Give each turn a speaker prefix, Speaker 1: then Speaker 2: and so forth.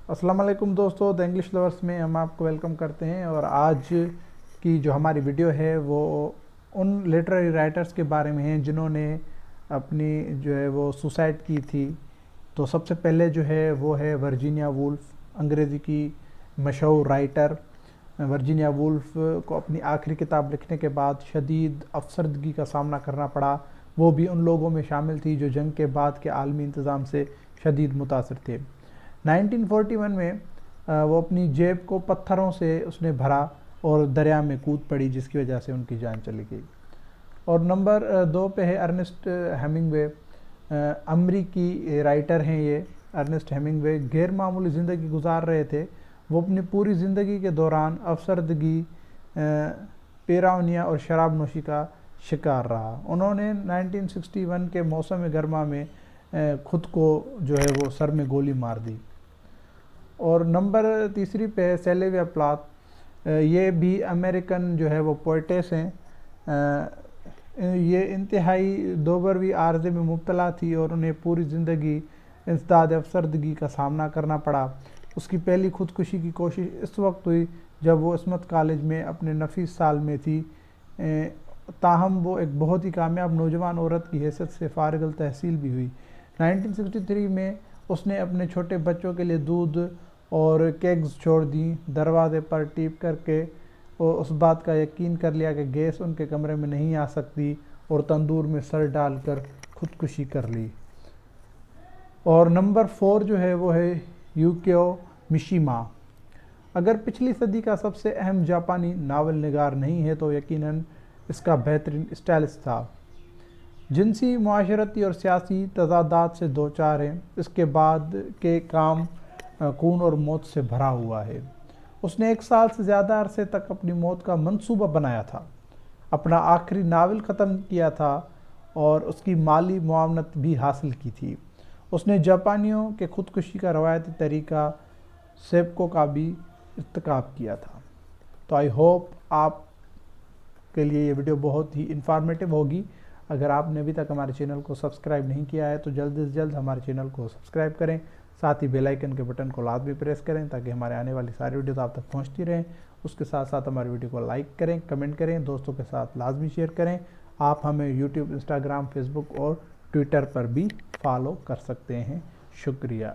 Speaker 1: अस्सलाम वालेकुम दोस्तों, द इंग्लिश लवर्स में हम आपको वेलकम करते हैं। और आज की जो हमारी वीडियो है वो उन लिटरेरी राइटर्स के बारे में है जिन्होंने अपनी जो है वो सुसाइड की थी। तो सबसे पहले जो है वो है वर्जीनिया वुल्फ, अंग्रेज़ी की मशहूर राइटर। वर्जीनिया वुल्फ को अपनी आखिरी किताब लिखने के बाद शदीद अफसरदगी का सामना करना पड़ा। वो भी उन लोगों में शामिल थी जो जंग के बाद के आलमी इंतज़ाम से शदीद मुतासर थे। 1941 में वो अपनी जेब को पत्थरों से उसने भरा और दरिया में कूद पड़ी, जिसकी वजह से उनकी जान चली गई। और नंबर 2 पे है अर्नेस्ट हेमिंगवे। अमरीकी राइटर हैं ये। अर्नेस्ट हेमिंगवे गैर मामूली ज़िंदगी गुजार रहे थे। वो अपनी पूरी ज़िंदगी के दौरान अफसरदगी, पेराउनिया और शराब नोशी का शिकार रहा। उन्होंने 1961 के मौसम गर्मा में ख़ुद को जो है वो सर में गोली मार दी। और नंबर 3 पे है सिल्विया प्लाथ। ये भी अमेरिकन जो है वो पोइटेस हैं। ये इंतहाई दोबरवी आर्ज़े में मुब्तला थी और उन्हें पूरी ज़िंदगी इंसदाद अफसरदगी का सामना करना पड़ा। उसकी पहली खुदकुशी की कोशिश इस वक्त हुई जब वो इस्मत कॉलेज में अपने नफीस साल में थी। ताहम वो एक बहुत ही कामयाब नौजवान औरत की हैसियत से फारिग तहसील भी हुई। 1963 में उसने अपने छोटे बच्चों के लिए दूध और केक्स छोड़ दी। दरवाजे पर टीप करके वो उस बात का यकीन कर लिया कि गैस उनके कमरे में नहीं आ सकती और तंदूर में सर डालकर खुदकुशी कर ली। और नंबर 4 जो है वो है युकियो मिशिमा। अगर पिछली सदी का सबसे अहम जापानी नावल निगार नहीं है तो यकीनन इसका बेहतरीन स्टाइलिस्ट था। जिनसी, मुआशरती और सियासी तज़ादात से दो चार हैं। इसके बाद के काम खून और मौत से भरा हुआ है। उसने 1 साल से ज़्यादा अरसे तक अपनी मौत का मंसूबा बनाया था, अपना आखिरी नावल ख़त्म किया था और उसकी माली मुआवनत भी हासिल की थी। उसने जापानियों के खुदकुशी का रवायती तरीका सेप्को का भी इर्तिकाब किया था। तो आई होप आप के लिए ये वीडियो बहुत ही इंफॉर्मेटिव होगी। अगर आपने अभी तक हमारे चैनल को सब्सक्राइब नहीं किया है तो जल्द से जल्द हमारे चैनल को सब्सक्राइब करें, साथ ही बेल आइकन के बटन को लाजमी प्रेस करें ताकि हमारे आने वाली सारी वीडियोस आप तक पहुंचती रहें। उसके साथ साथ हमारी वीडियो को लाइक करें, कमेंट करें, दोस्तों के साथ लाजमी शेयर करें। आप हमें यूट्यूब, इंस्टाग्राम, फेसबुक और ट्विटर पर भी फॉलो कर सकते हैं। शुक्रिया।